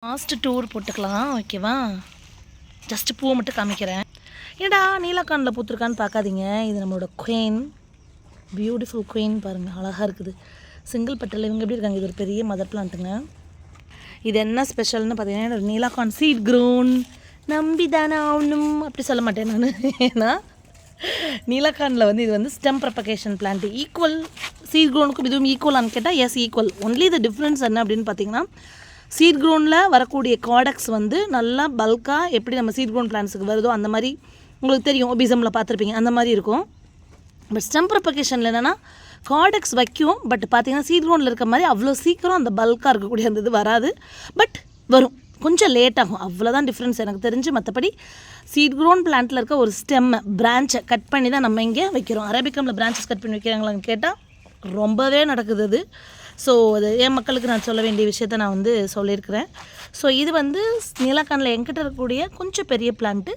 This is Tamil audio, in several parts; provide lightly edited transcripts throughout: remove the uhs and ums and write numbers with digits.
லாஸ்ட் டூர் போட்டுக்கலாம் ஓகேவா. ஜஸ்ட்டு பூவை மட்டும் காமிக்கிறேன். ஏடா நீலக்கானில் பூத்துருக்கான்னு பார்க்காதீங்க. இது நம்மளோட குயின், பியூட்டிஃபுல் குயின் பாருங்கள், அழகாக இருக்குது. சிங்கிள் பெட்டல் இவங்க எப்படி இருக்காங்க. இது ஒரு பெரிய மதர் பிளான்ட்டுங்க. இது என்ன ஸ்பெஷல்னு பார்த்தீங்கன்னா நீலக்கான் சீட் க்ரோன் நம்பி தானே ஆகணும் அப்படி சொல்ல மாட்டேன் நான். ஏன்னா நீலக்கானில் இது stem propagation plant. Equal seed க்ரோனுக்கும் இதுவும் ஈக்குவலான்னு கேட்டால் yes equal. Only the difference என்ன அப்படின்னு பார்த்தீங்கன்னா சீட் க்ரோனில் வரக்கூடிய காடக்ஸ் நல்லா பல்காக எப்படி நம்ம சீட் க்ரோன் பிளான்ஸுக்கு வருதோ அந்த மாதிரி உங்களுக்கு தெரியும், ஒபிசமில் பார்த்துருப்பீங்க, அந்த மாதிரி இருக்கும். பட் ஸ்டெம் ப்ரப்பகேஷனில் என்னென்னா காடக்ஸ் வைக்கும், பட் பார்த்திங்கன்னா சீட் க்ரோனில் இருக்க மாதிரி அவ்வளோ சீக்கிரம் அந்த பல்காக இருக்கக்கூடிய அந்த இது வராது. பட் வரும், கொஞ்சம் லேட் ஆகும், அவ்வளோதான் டிஃப்ரென்ஸ் எனக்கு தெரிஞ்சு. மற்றபடி சீட் க்ரோன் பிளான்ட்டில் இருக்க ஒரு ஸ்டெம்மை பிரான்ச்சை கட் பண்ணி தான் நம்ம இங்கே வைக்கிறோம். அரேபிக்கமில் பிரான்ச்சஸ் கட் பண்ணி வைக்கிறாங்களான்னு கேட்டால் ரொம்பவே நடக்குது அது. ஸோ அது என் மக்களுக்கு நான் சொல்ல வேண்டிய விஷயத்த நான் சொல்லியிருக்கிறேன். ஸோ இது நீலக்கானில் என்கிட்ட இருக்கக்கூடிய கொஞ்சம் பெரிய plant,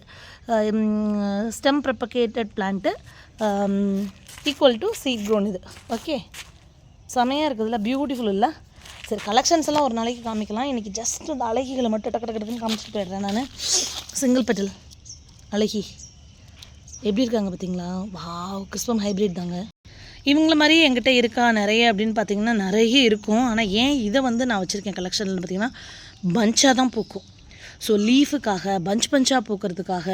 stem propagated plant, equal to seed grown. இது ஓகே, செமையாக இருக்குதுல்ல, பியூட்டிஃபுல் இல்லை. சரி, கலெக்ஷன்ஸ் எல்லாம் ஒரு நாளைக்கு காமிக்கலாம். இன்றைக்கி ஜஸ்ட் இந்த அழகிகளை மட்டும் டக்கு டக்குன்னு காமிச்சிட்டு போயிடுறேன் நான். சிங்கிள் பெட்டல் அழகி எப்படி இருக்காங்க பார்த்தீங்களா? வாவ், கிறிஸ்பம் ஹைப்ரிட் தாங்க. இவங்கள மாதிரி என்கிட்ட இருக்கா நிறைய அப்படின்னு பார்த்தீங்கன்னா நிறைய இருக்கும். ஆனால் ஏன் இதை நான் வச்சுருக்கேன் கலெக்ஷனில் பார்த்தீங்கன்னா பஞ்சாக தான் பூக்கும். ஸோ லீஃபுக்காக பஞ்சாக பூக்கிறதுக்காக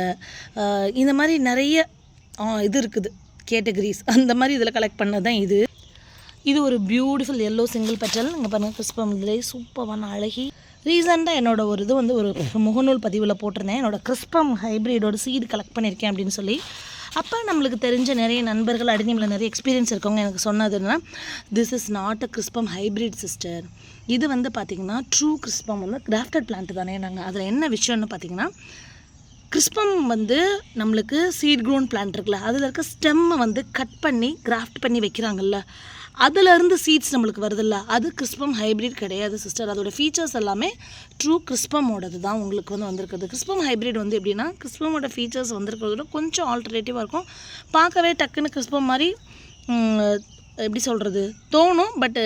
இந்த மாதிரி நிறைய இது இருக்குது கேட்டகரிஸ், அந்த மாதிரி இதில் கலெக்ட் பண்ணது தான் இது. இது ஒரு பியூட்டிஃபுல் எல்லோ சிங்கிள் பெட்டல். இங்கே பாருங்கள், கிறிஸ்பம் இதுலேயே சூப்பரான அழகி. ரீசெண்டாக என்னோட ஒரு இது ஒரு முகநூல் பதிவில் போட்டிருந்தேன், என்னோடய கிறிஸ்பம் ஹைப்ரிடோட சீடு கலெக்ட் பண்ணியிருக்கேன் அப்படின்னு சொல்லி. அப்போ நம்மளுக்கு தெரிஞ்ச நிறைய நண்பர்கள் அடினிமில் நிறைய எக்ஸ்பீரியன்ஸ் இருக்கவங்க எனக்கு சொன்னதுன்னா, this is not a crispum hybrid sister. இது பார்த்திங்கன்னா ட்ரூ கிறிஸ்பம் கிராஃப்டட் பிளான்ட் தானே. நாங்கள் அதில் என்ன விஷயம்னு பார்த்திங்கன்னா, கிறிஸ்பம் நம்மளுக்கு சீட் க்ரோன் பிளான்ட் இருக்குல்ல, அதில் இருக்க ஸ்டெம்மை கட் பண்ணி கிராஃப்ட் பண்ணி வைக்கிறாங்கல்ல, அதிலேருந்து சீட்ஸ் நம்மளுக்கு வருதில்ல, அது கிறிஸ்பம் ஹைப்ரிட் கிடையாது சிஸ்டர். அதோடய ஃபீச்சர்ஸ் எல்லாமே ட்ரூ கிறிஸ்பமோடது தான் உங்களுக்கு வந்திருக்குது. கிறிஸ்பம் ஹைப்ரிட் எப்படின்னா கிறிஸ்பமோட ஃபீச்சர்ஸ் வந்திருக்கிறதோட கொஞ்சம் ஆல்டர்னேட்டிவாக இருக்கும். பார்க்கவே டக்குன்னு கிறிஸ்பம் மாதிரி எப்படி சொல்கிறது தோணும். பட்டு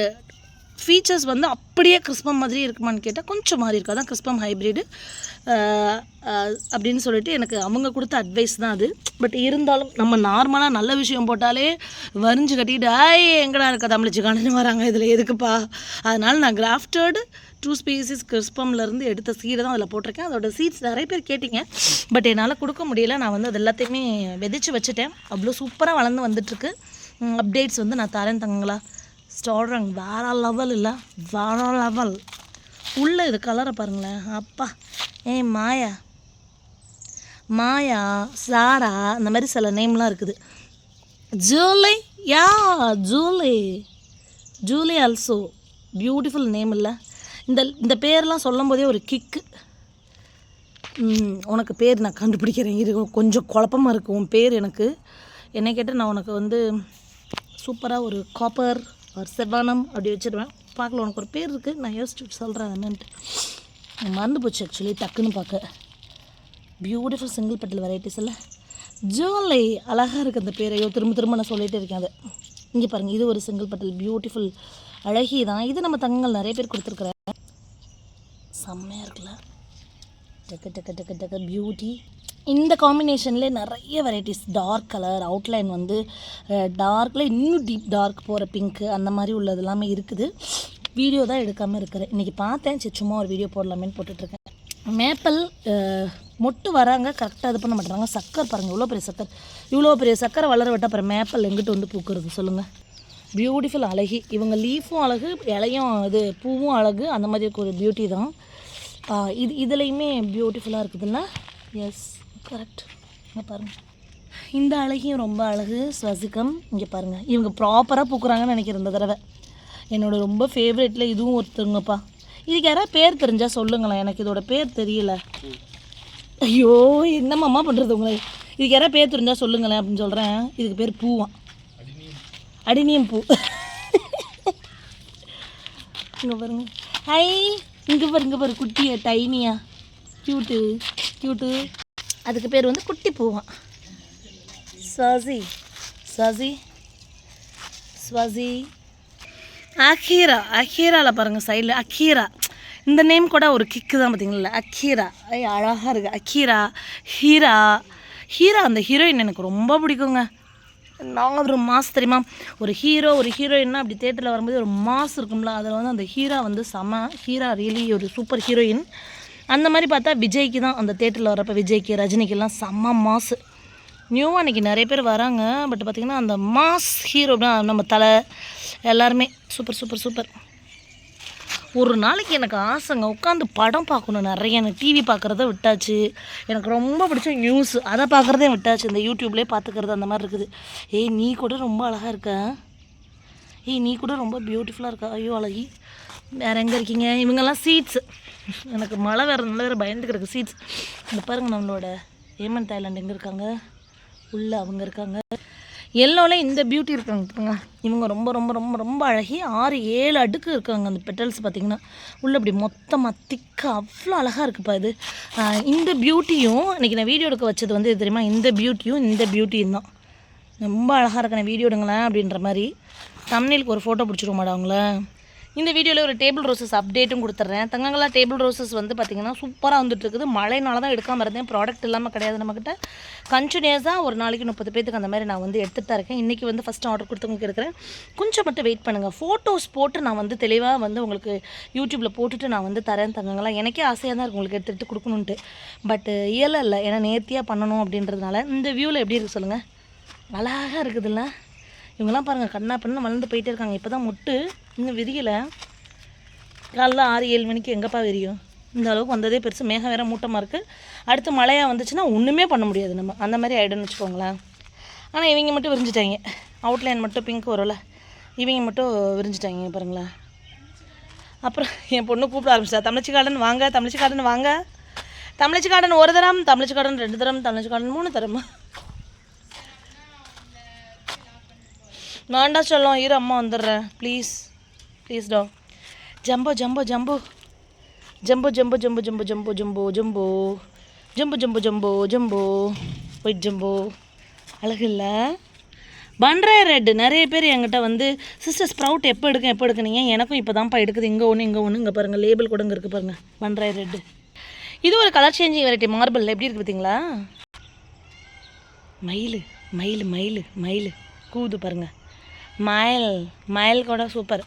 ஃபீச்சர்ஸ் அப்படியே கிறிஸ்பம் மாதிரி இருக்குமான்னு கேட்டால் கொஞ்சம் மாறி இருக்குது. அதான் கிறிஸ்பம் ஹைப்ரிடு அப்படின்னு சொல்லிட்டு எனக்கு அவங்க கொடுத்த அட்வைஸ் தான் அது. பட் இருந்தாலும் நம்ம நார்மலாக நல்ல விஷயம் போட்டாலே வரிஞ்சு கட்டிட்டு எங்கடா இருக்கா தமிழிச்சுக்கானு வராங்க, இதில் எதுக்குப்பா. அதனால் நான் கிராஃப்டட் ட்ரூ ஸ்பீசிஸ் கிறிஸ்பம்லேருந்து எடுத்த சீடை தான் அதில் போட்டிருக்கேன். அதோட சீட்ஸ் நிறைய பேர் கேட்டிங்க, பட் என்னால் கொடுக்க முடியல. நான் அது எல்லாத்தையுமே விதைச்சி வச்சுட்டேன். அவ்வளோ சூப்பராக வளர்ந்து வந்துட்டுருக்கு. அப்டேட்ஸ் நான் தரேன் தங்களா. ஸ்டார்ட்ரங் வேற லெவல் இல்லை, வேற லெவல். உள்ளே இது கலரை பாருங்களேன், அப்பா. மாயா சாரா அந்த மாதிரி சில நேம்லாம் இருக்குது. ஜூலை, யா ஜூலி ஆல்சோ பியூட்டிஃபுல் நேம் இல்லை. இந்த பேர்லாம் சொல்லும் போதே ஒரு கிக்கு. உனக்கு பேர் நான் கண்டுபிடிக்கிறேன், இருக்கும் கொஞ்சம் குழப்பமாக இருக்கும் உன் பேர். எனக்கு என்ன கேட்டால் நான் உனக்கு சூப்பராக ஒரு காப்பர் ஒரு செவ்வானம் அப்படி வச்சுருவேன். பார்க்கல, உனக்கு ஒரு பேர் இருக்குது, நான் யோசிச்சு சொல்கிறேன் என்னன்ட்டு. மறந்து போச்சு ஆக்சுவலி டக்குன்னு பார்க்க. பியூட்டிஃபுல் சிங்கிள் பெட்டல் வெரைட்டிஸ் இல்லை, ஜோலை அழகாக இருக்குது அந்த பேர். திரும்ப நான் சொல்லிகிட்டே இருக்கேன் அதை. இங்கே பாருங்கள், இது ஒரு சிங்கிள் பெட்டல் பியூட்டிஃபுல் அழகி தான். இது நம்ம தங்கங்கள் நிறைய பேர் கொடுத்துருக்குறேன். செம்மையாக இருக்குல்ல, டக்கு பியூட்டி. இந்த காம்பினேஷன்லேயே நிறைய வெரைட்டிஸ். டார்க் கலர் அவுட்லைன் டார்க்கில் இன்னும் டீப் டார்க் போகிற பிங்க்கு அந்த மாதிரி உள்ளது எல்லாமே இருக்குது. வீடியோ தான் எடுக்காமல் இருக்கிறேன். இன்றைக்கி பார்த்தேன், சரி சும்மா ஒரு வீடியோ போடலாமேன்னு போட்டுட்ருக்கேன். மேப்பிள் மொட்டு வராங்க, கரெக்டாக இது பண்ண மாட்டேறாங்க. சக்கரை பாருங்கள், இவ்வளோ பெரிய சக்கரை வளர விட்டால் அப்புறம் மேப்பிள் எங்கிட்ட பூக்கிறது சொல்லுங்கள். பியூட்டிஃபுல் அழகி. இவங்க லீஃபும் அழகு, இலையும் இது பூவும் அழகு, அந்த மாதிரி இருக்க ஒரு பியூட்டி தான். இதுலேயுமே பியூட்டிஃபுல்லாக இருக்குதுல்ல. Yes correct. இங்கே பாருங்கள், இந்த அழகியும் ரொம்ப அழகு. ஸ்வசிகம் இங்கே பாருங்கள், இவங்க ப்ராப்பராக பூக்குறாங்கன்னு நினைக்கிறேன் இந்த தடவை. என்னோட ரொம்ப ஃபேவரேட்டில் இதுவும் ஒருத்தருங்கப்பா. இதுக்கு யாராவது பேர் தெரிஞ்சால் சொல்லுங்களேன், எனக்கு இதோட பேர் தெரியல. ஐயோ என்னம்மா பண்ணுறது உங்களை. இதுக்கு யாராவது பேர் தெரிஞ்சால் சொல்லுங்களேன் அப்படின்னு சொல்கிறேன். இதுக்கு பேர் பூவான், அடினியம் பூ. இங்கே பாருங்க, ஹை இங்கே பாரு குட்டியா டைனியா கியூட்டு. அதுக்கு பேர் குட்டி பூவான். ஸ்வாசி அக்கீராவில் பாருங்கள் சைடில் அக்கீரா. இந்த நேம் கூட ஒரு கிக்கு தான் பார்த்தீங்களா, அக்கீரா. அழகாக இருக்குது அக்கீரா. ஹீரா. ஹீரா அந்த ஹீரோயின் எனக்கு ரொம்ப பிடிக்குங்க. நான் ஒரு மாஸ் தெரியுமா, ஒரு ஹீரோயின்னா அப்படி தேட்டரில் வரும்போது ஒரு மாஸ் இருக்கும்ல, அதில் வந்து அந்த ஹீரா வந்து ஹீரா ரியலி ஒரு சூப்பர் ஹீரோயின். அந்த மாதிரி பார்த்தா விஜய்க்கு தான் அந்த தேட்டரில் வரப்போ விஜய்க்கு ரஜினிக்கெல்லாம் செம்ம மாசு. நியூவாக அன்றைக்கி நிறைய பேர் வராங்க, பட் பார்த்திங்கன்னா அந்த மாஸ் ஹீரோ நம்ம தலை எல்லாருமே சூப்பர் சூப்பர் சூப்பர். ஒரு நாளைக்கு எனக்கு ஆசைங்க உட்காந்து படம் பார்க்கணும் நிறைய. எனக்கு டிவி பார்க்குறத விட்டாச்சு, எனக்கு ரொம்ப பிடிச்ச நியூஸ் அதை பார்க்குறதே விட்டாச்சு, இந்த யூடியூப்லேயே பார்த்துக்கிறது அந்த மாதிரி இருக்குது. நீ கூட ரொம்ப அழகாக இருக்க, நீ கூட ரொம்ப பியூட்டிஃபுல்லாக இருக்கா. ஐயோ அழகி. வேறு எங்கே இருக்கீங்க? இவங்கெல்லாம் சீட்ஸ். எனக்கு மழை வேறு பயந்துக்கிறதுக்கு சீட்ஸ். இந்த பாருங்கள் நம்மளோட ஏமன் தாய்லாண்ட் எங்கே இருக்காங்க, உள்ளே அவங்க இருக்காங்க. எல்லோவில் இந்த பியூட்டி இருக்காங்க, இவங்க ரொம்ப ரொம்ப ரொம்ப ரொம்ப அழகி. 6-7 அடுக்கு இருக்காங்க அந்த பெட்டல்ஸ் பார்த்திங்கன்னா, உள்ளே அப்படி மொத்தமாக திக்காக அவ்வளோ அழகாக இருக்குப்பா இது. இந்த பியூட்டியும் இன்றைக்கி நான் வீடியோ எடுக்க வச்சது வந்து தெரியுமா, இந்த பியூட்டியும் தான் ரொம்ப அழகாக இருக்கு. நான் வீடியோ எடுங்களேன் அப்படின்ற மாதிரி தம்ப்நெயிலுக்கு ஒரு ஃபோட்டோ பிடிச்சிருவோமாடா அவங்கள. இந்த வீடியோவில் ஒரு டேபிள் ரோசஸ் அப்டேட்டும் கொடுத்துட்றேன். தங்கங்களா டேபிள் ரோசஸ் வந்து பார்த்திங்கன்னா சூப்பராக வந்துட்டுருக்குது. மழைனால தான் எடுக்காமல் இருந்தேன், ப்ராடக்ட் இல்லாமல் கிடையாது நம்மக்கிட்ட. கண்டினியூஸாக ஒரு நாளைக்கு 30 பேத்துக்கு அந்த மாதிரி நான் வந்து எடுத்துகிட்டு தான் இருக்கேன். இன்றைக்கி வந்து ஃபஸ்ட்டு ஆர்டர் கொடுத்தவங்களுக்கு எடுக்கிறேன். கொஞ்சம் மட்டும் வெயிட் பண்ணுங்கள். ஃபோட்டோஸ் போட்டு நான் வந்து தெளிவாக வந்து உங்களுக்கு யூடியூப்பில் போட்டுட்டு நான் வந்து தரேன் தங்கங்களா. எனக்கே ஆசையாக தான் இருக்கும் உங்களுக்கு எடுத்துகிட்டு கொடுக்கணுன்ட்டு, பட்டு இயலை இல்லை, ஏன்னா நேர்த்தியாக பண்ணணும் அப்படின்றதுனால. இந்த வியூவில் எப்படி இருக்குது சொல்லுங்கள், அழகாக இருக்குதுல்ல. இவங்கெல்லாம் பாருங்கள் கண்ணா பண்ணு வளர்ந்து போயிட்டே இருக்காங்க. இப்போ தான் மொட்டு இன்னும் விரியலை. காலைல 6-7 மணிக்கு எங்கேப்பா விரியும்? இந்த அளவுக்கு வந்ததே பெருசு. மேகம் வேறு மூட்டமாக இருக்குது. அடுத்து மழையாக வந்துச்சுன்னா ஒன்றுமே பண்ண முடியாது நம்ம, அந்த மாதிரி ஆகிடும்னு வச்சுக்கோங்களேன். ஆனால் இவங்க மட்டும் விரிஞ்சிட்டாங்க. அவுட்லைன் மட்டும் பிங்க் வரும்ல, இவங்க மட்டும் விரிஞ்சிட்டாங்க பாருங்களேன். அப்புறம் என் பொண்ணு கூப்பிட ஆரம்பிச்சிட்டா, தமிழச்சி கார்டன் வாங்க, தமிழச்சி கார்டன் வாங்க. தமிழச்சி கார்டன் 1 தரம், தமிழச்சி கார்டன் 2 தரம், தமிழச்சி கார்டன் 3 தரமா. நான்டா சொல்லும் இரு அம்மா வந்துடுறேன் ப்ளீஸ் டா. Jumbo jumbo jumbo jumbo jumbo jumbo jumbo jumbo jumbo jumbo jumbo jumbo jumbo jumbo white jumbo. அழகு இல்லை? பன்ராய் ரெட். நிறைய பேர் என்கிட்ட வந்து சிஸ்டர் ஸ்ப்ரவுட் எப்போ எடுக்குனீங்க? எனக்கும் இப்போ தான்ப்பா எடுக்குது. இங்கே ஒன்று இங்கே பாருங்கள், லேபிள் கூட இங்கே இருக்குது பாருங்கள், பன்ராய் ரெட்டு. இது ஒரு கலர் சேஞ்சிங் வெரைட்டி மார்பிள். எப்படி இருக்குது பார்த்தீங்களா? மயில் மயில் மயில் மயில் கூது பாருங்கள். மயில் கூட சூப்பர்.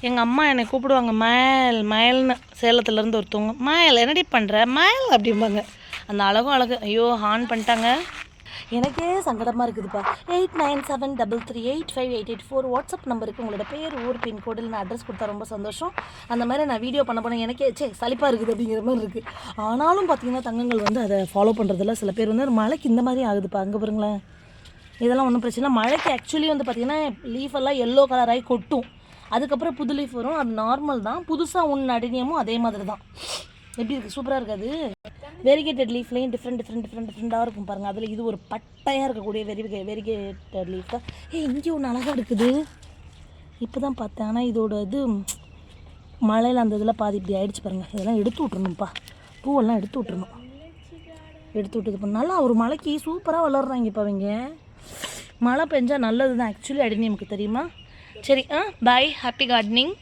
எங்கள் அம்மா என்னை கூப்பிடுவாங்க மயில்னு. சேலத்துலேருந்து ஒருத்தவங்க மயில் என்னடி பண்ணுற மயில் அப்படிம்பாங்க. அந்த அழகும் அழகு. ஐயோ ஆன் பண்ணிட்டாங்க. எனக்கே சங்கடமாக இருக்குதுப்பா. 8973385884 வாட்ஸ்அப் நம்பருக்கு உங்களோட பேர், ஊர், பின்கோடு நான் அட்ரஸ் கொடுத்தா ரொம்ப சந்தோஷம். அந்த மாதிரி நான் வீடியோ பண்ண போனேன். எனக்கே சலிப்பாக இருக்குது அப்படிங்கிற மாதிரி இருக்குது. ஆனாலும் பார்த்தீங்கன்னா தங்கங்கள் வந்து அதை ஃபாலோ பண்ணுறதில்ல. சில பேர் வந்து மழைக்கு இந்த மாதிரி ஆகுதுப்பா. அங்கே பாருங்களேன், இதெல்லாம் ஒன்றும் பிரச்சனை. மழைக்கு ஆக்சுவலி வந்து பார்த்திங்கன்னா லீஃப் எல்லாம் எல்லோ கலராகி கொட்டும், அதுக்கப்புறம் புது லீஃப் வரும், அது நார்மல் தான். புதுசாக ஒன்று அடினியமும் அதே மாதிரி தான். எப்படி இருக்குது? சூப்பராக இருக்காது? வெரிகேட்டட் லீஃப்லேயும் டிஃப்ரெண்ட்டாக இருக்கும் பாருங்கள். அதில் இது ஒரு பட்டையாக இருக்கக்கூடிய வெரிகேட்டட் லீஃப் தான். இங்கே ஒன்று அழகாக இருக்குது, இப்போ தான் பார்த்தேன். ஆனால் இதோட இது மழையில் அந்த இதில் பாதி இப்படி ஆகிடுச்சு பாருங்கள். இதெல்லாம் எடுத்து விட்றணும்ப்பா, பூவெல்லாம் எடுத்து விட்றணும். எடுத்து விட்டது பண்ண நல்லா ஒரு மழைக்கு சூப்பராக வளர்றாங்க இப்போ அவங்க. மழை பெஞ்சால் நல்லது தான் ஆக்சுவலி அடினியமுக்கு, தெரியுமா? சரி, பாய், ஹாப்பி கார்டனிங்.